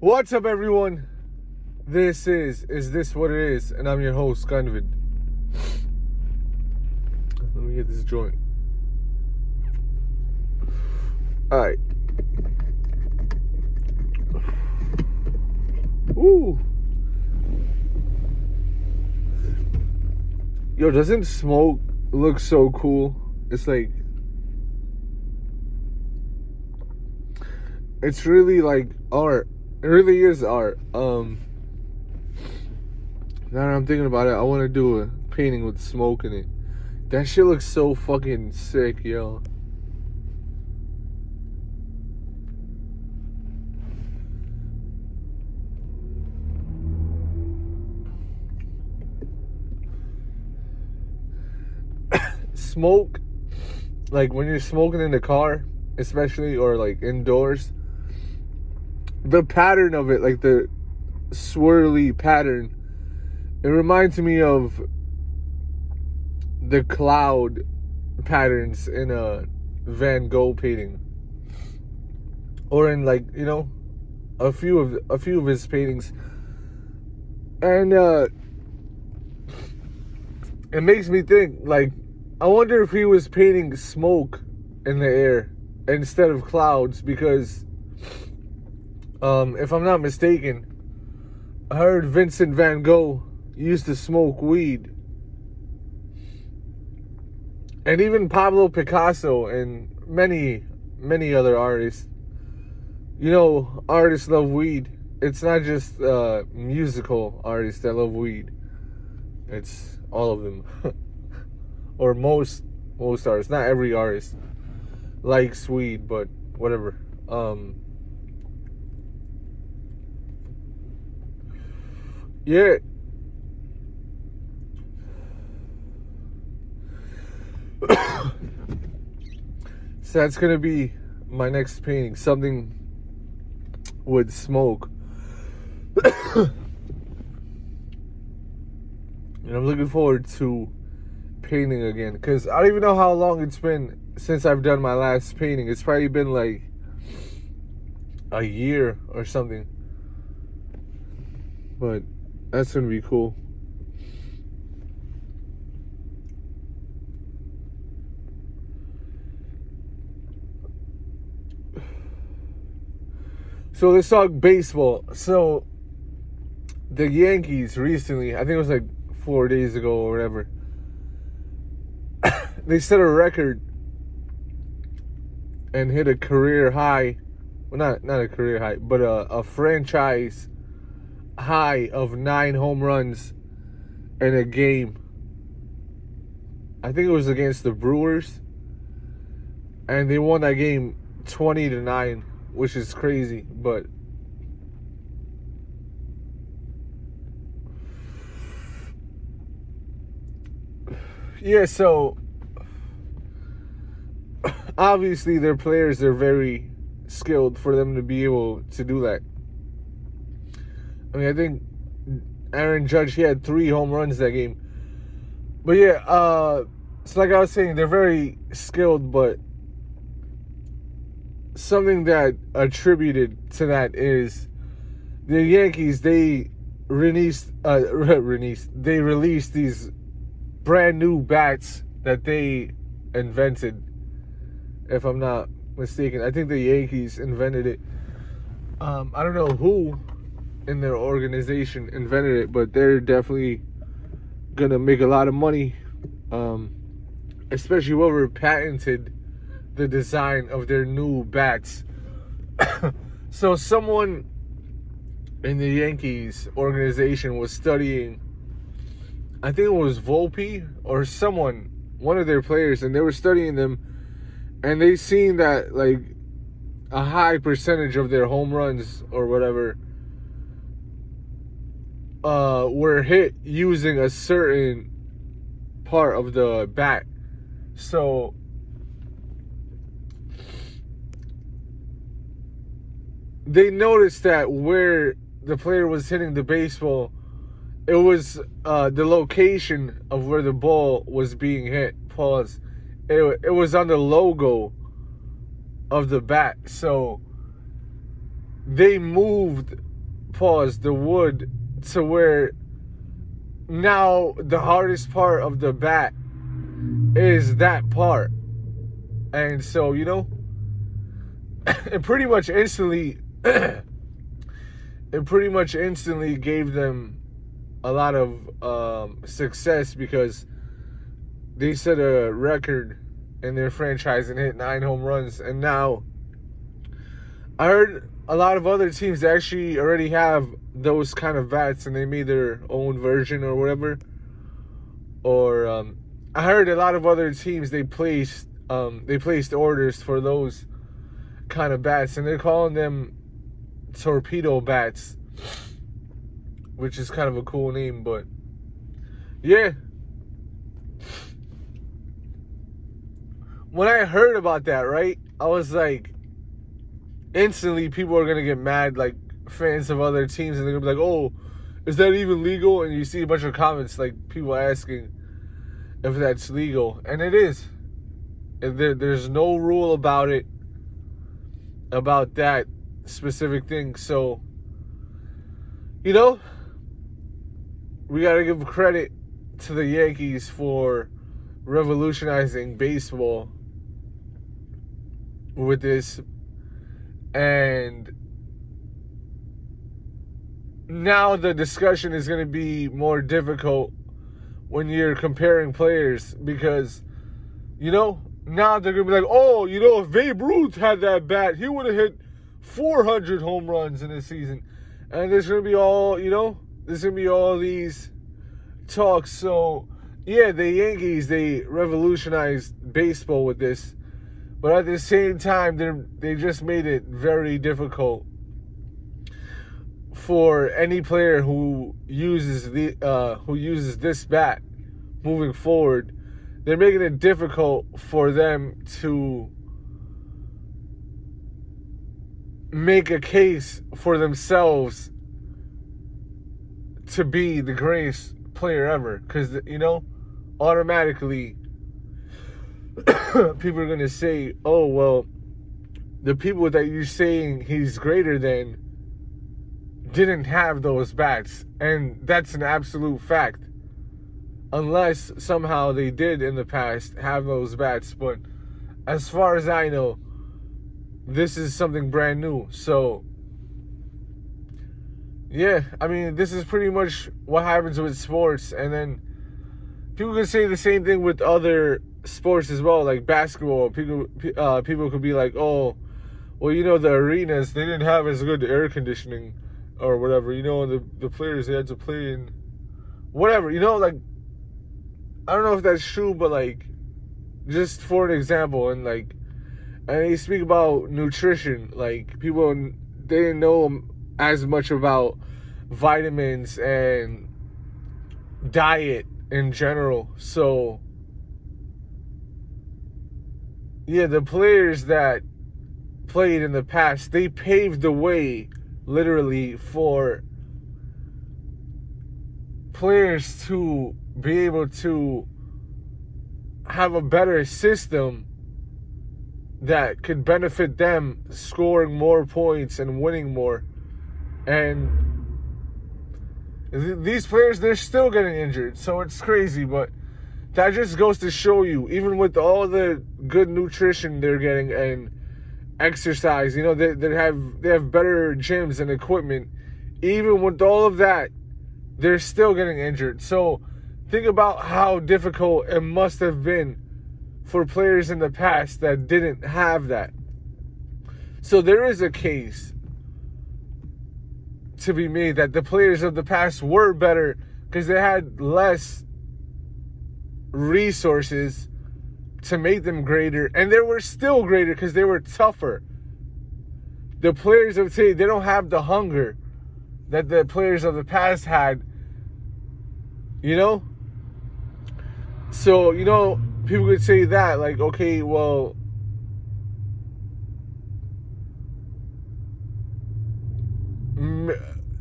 What's up, everyone? This is This What It Is? And I'm your host, Gunvid. Let me get this joint. Alright. Ooh. Yo, doesn't smoke look so cool? It's like, it's really like art. It really is art. Now that I'm thinking about it, I want to do a painting with smoke in it. That shit looks so fucking sick, yo. Smoke, like when you're smoking in the car, especially, or like indoors, the pattern of it, like the swirly pattern, it reminds me of the cloud patterns in a Van Gogh painting, or in, like, you know, a few of his paintings. And it makes me think, like, I wonder if he was painting smoke in the air instead of clouds, because if I'm not mistaken, I heard Vincent Van Gogh used to smoke weed. And even Pablo Picasso and many other artists. You know, artists love weed. It's not just musical artists that love weed. It's all of them. Or most artists. Not every artist likes weed, but whatever. Yeah. So that's gonna be my next painting. Something with smoke. And I'm looking forward to painting again, because I don't even know how long it's been since I've done my last painting. It's probably been like a year or something. But that's gonna be cool. So let's talk baseball. So the Yankees recently, I think it was like 4 days ago or whatever, they set a record and hit a career high. Well, not a career high, but a franchise high of 9 home runs in a game. I think it was against the Brewers, and they won that game 20-9, which is crazy. But yeah, so obviously their players are very skilled for them to be able to do that. I mean, I think Aaron Judge, he had 3 home runs that game. But yeah, so like I was saying, they're very skilled, but something that attributed to that is the Yankees, they released these brand new bats that they invented, if I'm not mistaken. I think the Yankees invented it. I don't know who in their organization invented it, but they're definitely gonna make a lot of money, especially whoever patented the design of their new bats. So someone in the Yankees organization was studying, I think it was Volpe or someone, one of their players, and they were studying them, and they seen that like a high percentage of their home runs or whatever were hit using a certain part of the bat. So they noticed that where the player was hitting the baseball, it was the location of where the ball was being hit. Pause. It was on the logo of the bat. So they moved pause, the wood, to where now the hardest part of the bat is that part. And so, you know, it pretty much instantly gave them a lot of success, because they set a record in their franchise and hit 9 home runs. And now I heard a lot of other teams actually already have those kind of bats, and they made their own version or whatever. Or I heard a lot of other teams, they placed orders for those kind of bats, and they're calling them torpedo bats, which is kind of a cool name. But yeah, when I heard about that, right, I was like, instantly people are gonna get mad, like fans of other teams, and they're gonna be like, oh, is that even legal? And you see a bunch of comments, like people asking if that's legal, and it is. There's no rule about it, about that specific thing. So, you know, we got to give credit to the Yankees for revolutionizing baseball with this. And now the discussion is going to be more difficult when you're comparing players, because, you know, now they're going to be like, oh, you know, if Babe Ruth had that bat, he would have hit 400 home runs in a season. And there's going to be all, you know, there's going to be all these talks. So, yeah, the Yankees, they revolutionized baseball with this. But at the same time, they just made it very difficult for any player who uses this bat moving forward. They're making it difficult for them to make a case for themselves to be the greatest player ever. Because, you know, automatically people are going to say, oh, well, the people that you're saying he's greater than didn't have those bats. And that's an absolute fact. Unless somehow they did in the past have those bats. But as far as I know, this is something brand new. So, yeah, I mean, this is pretty much what happens with sports. And then people can say the same thing with other sports as well, like basketball. People could be like, oh, well, you know, the arenas, they didn't have as good air conditioning or whatever. You know, the players, they had to play in whatever. You know, like, I don't know if that's true, but like, just for an example, and they speak about nutrition. Like, people, they didn't know as much about vitamins and diet in general. So, yeah, the players that played in the past, they paved the way, literally, for players to be able to have a better system that could benefit them, scoring more points and winning more. And these players, they're still getting injured, so it's crazy. But that just goes to show you, even with all the good nutrition they're getting and exercise, you know, they have better gyms and equipment, even with all of that, they're still getting injured. So think about how difficult it must have been for players in the past that didn't have that. So there is a case to be made that the players of the past were better because they had less resources to make them greater, and they were still greater because they were tougher. The players of today, they don't have the hunger that the players of the past had, you know? So, you know, people could say that, like, okay, well,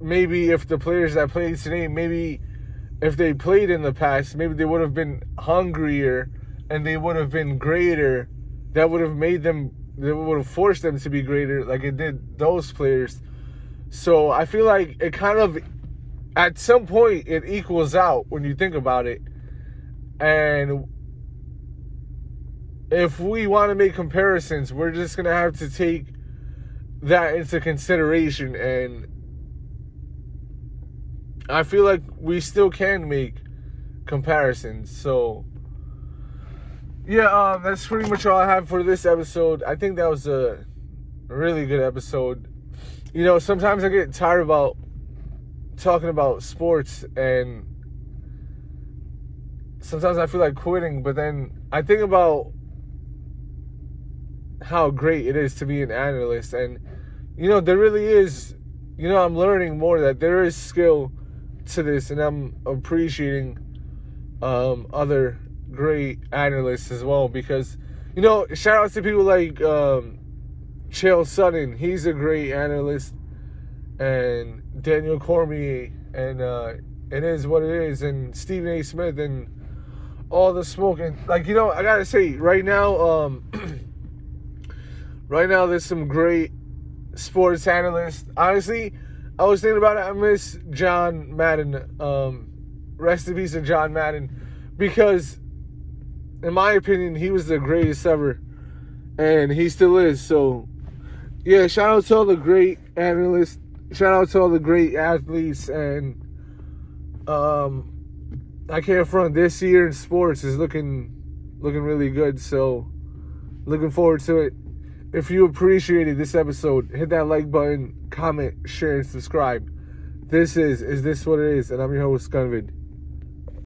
maybe if the players that played today, maybe if they played in the past, maybe they would have been hungrier and they would have been greater. That would have made them, that would have forced them to be greater, like it did those players. So I feel like it kind of, at some point, it equals out when you think about it. And if we want to make comparisons, we're just going to have to take that into consideration. And I feel like we still can make comparisons. So, yeah, that's pretty much all I have for this episode. I think that was a really good episode. You know, sometimes I get tired about talking about sports, and sometimes I feel like quitting, but then I think about how great it is to be an analyst. And, you know, there really is, you know, I'm learning more that there is skill to this, and I'm appreciating other great analysts as well, because, you know, shout out to people like Chael Sonnen. He's a great analyst, and Daniel Cormier, and it is what it is, and Stephen A. Smith, and all the smoking. Like, you know, I gotta say, right now, there's some great sports analysts. Honestly, I was thinking about it. I miss John Madden. Rest in peace to John Madden, because, in my opinion, he was the greatest ever, and he still is. So, yeah, shout out to all the great analysts. Shout out to all the great athletes, and I can't front. This year in sports is looking really good. So, looking forward to it. If you appreciated this episode, hit that like button, comment, share, and subscribe. This is This What It Is? And I'm your host, Gunvid.